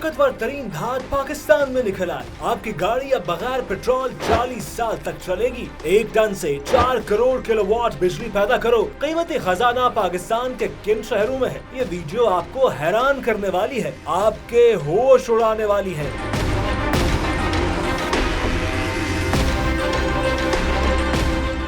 ताकतवर तरीन धात पाकिस्तान में निकल आई। आपकी गाड़ी अब बगैर पेट्रोल 40 साल तक चलेगी। 1 टन से 4 करोड़ किलोवाट बिजली पैदा करो। कीमती खजाना पाकिस्तान के किन शहरों में है? ये वीडियो आपको हैरान करने वाली है, आपके होश उड़ाने वाली है।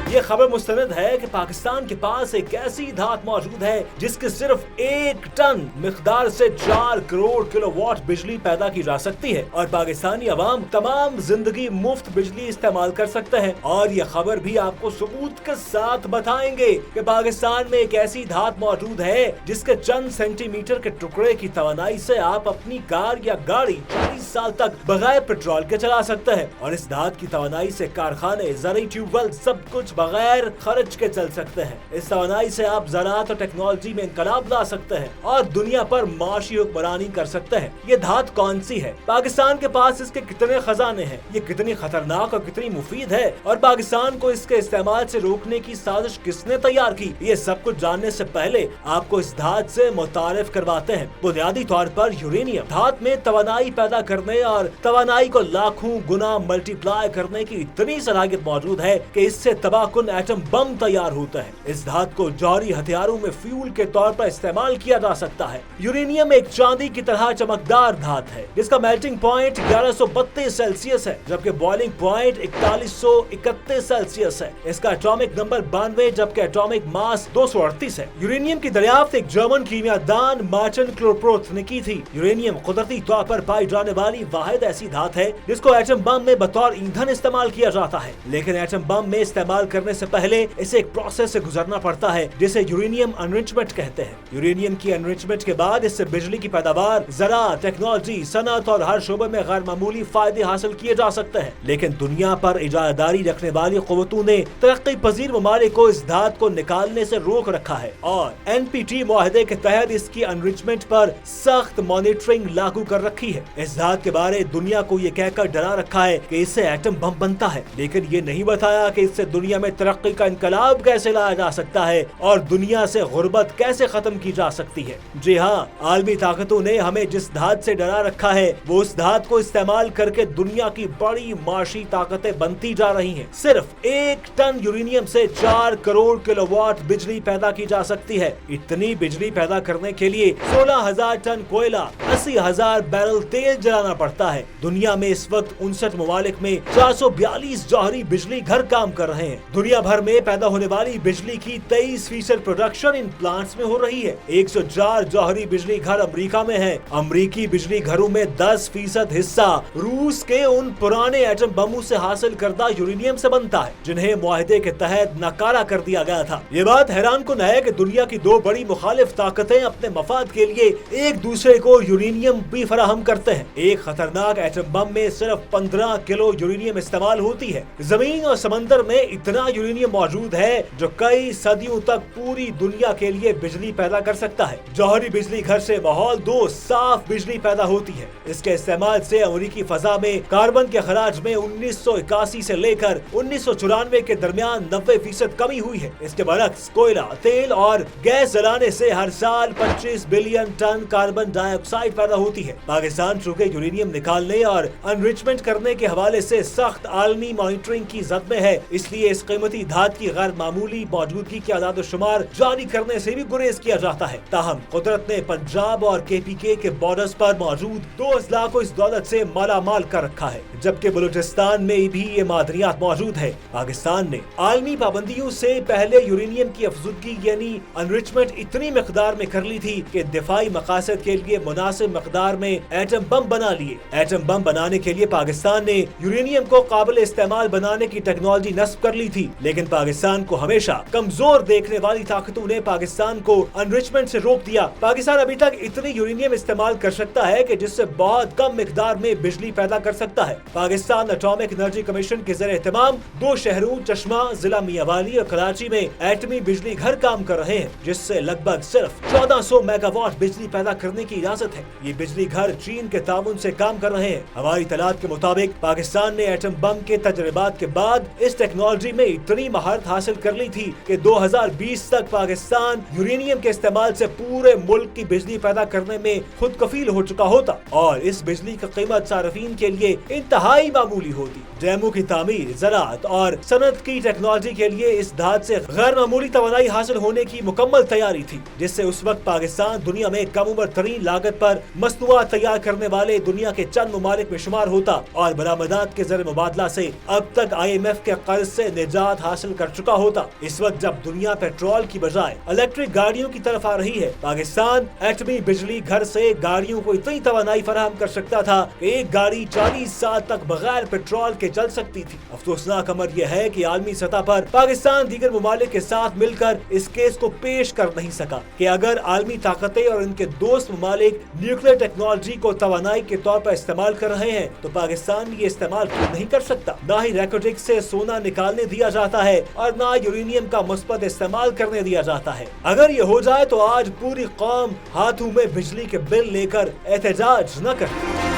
ये खबर मुस्तनद है कि पाकिस्तान के पास एक ऐसी धात मौजूद है जिसके सिर्फ 1 टन मिकदार से 4 करोड़ किलोवाट बिजली पैदा की जा सकती है और पाकिस्तानी अवाम तमाम जिंदगी मुफ्त बिजली इस्तेमाल कर सकते हैं। और ये खबर भी आपको सबूत के साथ बताएंगे कि पाकिस्तान में एक ऐसी धात मौजूद है जिसके चंद सेंटीमीटर के टुकड़े की तवानाई से आप अपनी कार या गाड़ी 40 साल तक बगैर पेट्रोल के चला सकते हैं। और इस धात की तवानाई से कारखाने, ज़राई ट्यूबवेल सब कुछ बगैर खर्च के चल सकते हैं। इस तवानाई से आप ज़राअत और टेक्नोलॉजी में इनकलाब ला सकते हैं और दुनिया पर माशी हुक्मरानी कर सकते हैं। ये धात कौन सी है? पाकिस्तान के पास इसके कितने खजाने हैं? ये कितनी खतरनाक और कितनी मुफीद है? और पाकिस्तान को इसके इस्तेमाल से रोकने की साजिश किसने तैयार की? ये सब कुछ जानने से पहले आपको इस धात से मुतारिफ करवाते हैं। बुनियादी तौर पर यूरेनियम धात में तवानाई पैदा करने और तवानाई को लाखों गुना मल्टीप्लाई करने की इतनी सलाहियत मौजूद है कि इससे तबाहकुन एटम बम तैयार होता है। इस धात को जौहरी हथियारों में फ्यूल के तौर पर इस्तेमाल किया जा सकता है। यूरेनियम एक चांदी की तरह चमकदार धात है जिसका मेल्टिंग पॉइंट 1132 सेल्सियस है जबकि बॉइलिंग पॉइंट 4131 सेल्सियस है। इसका एटॉमिक नंबर 92 जबकि एटॉमिक मास 238 है। यूरेनियम की दरियाफ्त एक जर्मन कीमियादान मार्टिन क्लोरप्रोथ ने की थी। यूरेनियम कुदरती तौर पर पाई जाने वाली वाहिद ऐसी धात है जिसको एटम बम में बतौर ईंधन इस्तेमाल किया जाता है, लेकिन एटम बम में इस्तेमाल करने से पहले इसे एक प्रोसेस से गुजरना पड़ता है जिसे यूरेनियम एनरिचमेंट कहते हैं। यूरेनियम की एनरिचमेंट के बाद इससे बिजली की पैदावार, ज़राअत, टेक्नोलॉजी, सनअत और हर शोबे में गैर मामूली फायदे हासिल किए जा सकते हैं। लेकिन दुनिया पर इजादारी रखने वाली कुव्वतों ने तरक्की पजीर ममालिक को इस धात को निकालने से रोक रखा है और NPT मुआहदे के तहत इसकी एनरिचमेंट पर सख्त मॉनिटरिंग लागू कर रखी है। इस धात के बारे दुनिया को ये कहकर डरा रखा है कि इससे एटम बम बनता है, लेकिन ये नहीं बताया कि इससे दुनिया में तरक्की का इनकलाब कैसे लाया जा सकता है और दुनिया से गुर्बत कैसे खत्म की जा सकती है। जी हाँ, आलमी ताकतों ने हमें जिस धात से डरा रखा है वो उस धात को इस्तेमाल करके दुनिया की बड़ी माशी ताकतें बनती जा रही हैं। सिर्फ 1 टन यूरेनियम से 4 करोड़ किलोवाट बिजली पैदा की जा सकती है। इतनी बिजली पैदा करने के लिए 16,000 टन कोयला, 80,000 बैरल तेल जलाना पड़ता है। दुनिया में इस वक्त 59 ममालिक में 442 जौहरी बिजली घर काम कर रहे हैं। दुनिया भर में पैदा होने वाली बिजली की 23% प्रोडक्शन इन प्लांट्स में हो रही है। 104 जौहरी बिजली घर अमेरिका में है। अमेरिकी बिजली घरों में 10% हिस्सा रूस के उन पुराने एटम बमों से हासिल करदा यूरेनियम से बनता है जिन्हें मुआहदे के तहत नकारा कर दिया गया था। ये बात हैरान कुन है कि दुनिया की 2 बड़ी मुखालिफ ताकतें अपने मफाद के लिए एक दूसरे को यूरेनियम भी फराहम करते हैं। एक खतरनाक एटम बम में सिर्फ 15 किलो यूरेनियम इस्तेमाल होती है। जमीन और समंदर में इतना यूरेनियम मौजूद है जो कई सदियों तक पूरी दुनिया के लिए बिजली पैदा कर सकता है। जौहरी बिजली घर से माहौल 2 साफ बिजली पैदा होती है। इसके इस्तेमाल से अमेरिकी फजा में कार्बन के खराज में 1981 से लेकर 1994 के दरमियान 90% कमी हुई है। इसके बरक्स कोयला, तेल और गैस जलाने से हर साल 25 बिलियन टन कार्बन डाइऑक्साइड पैदा होती है। पाकिस्तान चूंकि यूरेनियम निकालने और एनरिचमेंट करने के हवाले से सख्त आलमी मॉनिटरिंग की जद में है, इसलिए इस कीमती धात की गैर मामूली मौजूदगी की आदाद शुमार जारी करने से भी गुरेज किया जाता है। ताहम कुदरत ने पंजाब और KPK के बॉर्डर्स पर मौजूद 2 अजला को इस दौलत से मालामाल कर रखा है, जबकि बलूचिस्तान में भी ये मादनियात मौजूद है। पाकिस्तान ने आलमी पाबंदियों से पहले यूरेनियम की अफजुदगी यानी एनरिचमेंट इतनी मकदार में कर ली थी कि दिफाई मकासद के लिए मुनासिब मकदार में एटम बम बना लिए। एटम बम बनाने के लिए पाकिस्तान ने यूरेनियम को काबिल इस्तेमाल बनाने की टेक्नोलॉजी नस्ब कर ली थी, लेकिन पाकिस्तान को हमेशा कमजोर देखने वाली ताकतों ने पाकिस्तान को एनरिचमेंट से रोक दिया। पाकिस्तान अभी तक इतनी यूरेनियम इस्तेमाल कर सकता है कि जिससे बहुत कम मिकदार में बिजली पैदा कर सकता है। पाकिस्तान एटॉमिक एनर्जी कमीशन के ज़रिए एहतमाम 2 शहरों चश्मा, जिला मियांवाली और कराची में एटमी बिजली घर काम कर रहे हैं, जिससे लगभग सिर्फ 1400 मेगावाट बिजली पैदा करने की इजाजत है। ये बिजली घर चीन के ताउन से काम कर रहे हैं। हमारी तलात के मुताबिक पाकिस्तान ने एटम बम के तजर्बात के बाद इस टेक्नोलॉजी में इतनी महारत हासिल कर ली थी कि 2020 तक पाकिस्तान यूरेनियम के इस्तेमाल से पूरे मुल्क की बिजली पैदा करने में खुद कफील हो चुका होता और इस बिजली की कीमत सार्फिन के लिए इंतहाई मामूली होती। डैमों की तामीर, ज़राअत और सनत की टेक्नोलॉजी के लिए इस धात से गैर मामूली तवानाई हासिल होने की मुकम्मल तैयारी थी, जिससे उस वक्त पाकिस्तान दुनिया में कम उम्र तरीन लागत पर मसनूआत तैयार करने वाले दुनिया के चंद ममालिक में शुमार होता और बरामदात के ज़र मुबादला से अब तक IMF के कर्ज से निजात हासिल कर चुका होता। इस वक्त जब दुनिया पेट्रोल की बजाय इलेक्ट्रिक गाड़ियों की तरफ आ रही है, पाकिस्तान एटमी बिजली घर से गाड़ियों को इतनी तवानाई फराहम कर सकता था कि एक गाड़ी 40 साल तक बगैर पेट्रोल के चल सकती थी। अफसोसनाक अमर यह है कि आलमी सतह पर पाकिस्तान दीगर ममालिक के साथ मिलकर इस केस को पेश कर नहीं सका कि अगर आलमी ताकतें और इनके दोस्त ममालिक न्यूक्लियर टेक्नोलॉजी को तवानाई के तौर पर इस्तेमाल कर रहे हैं तो पाकिस्तान ये इस्तेमाल क्यों नहीं कर सकता। ना ही रैकोटिक से सोना निकालने दिया जाता है और ना यूरेनियम का मुस्बत इस्तेमाल करने दिया जाता है। अगर ये हो जाए तो आज पूरी कौम हाथों में बिजली के बिल लेकर एहतजाज न करती।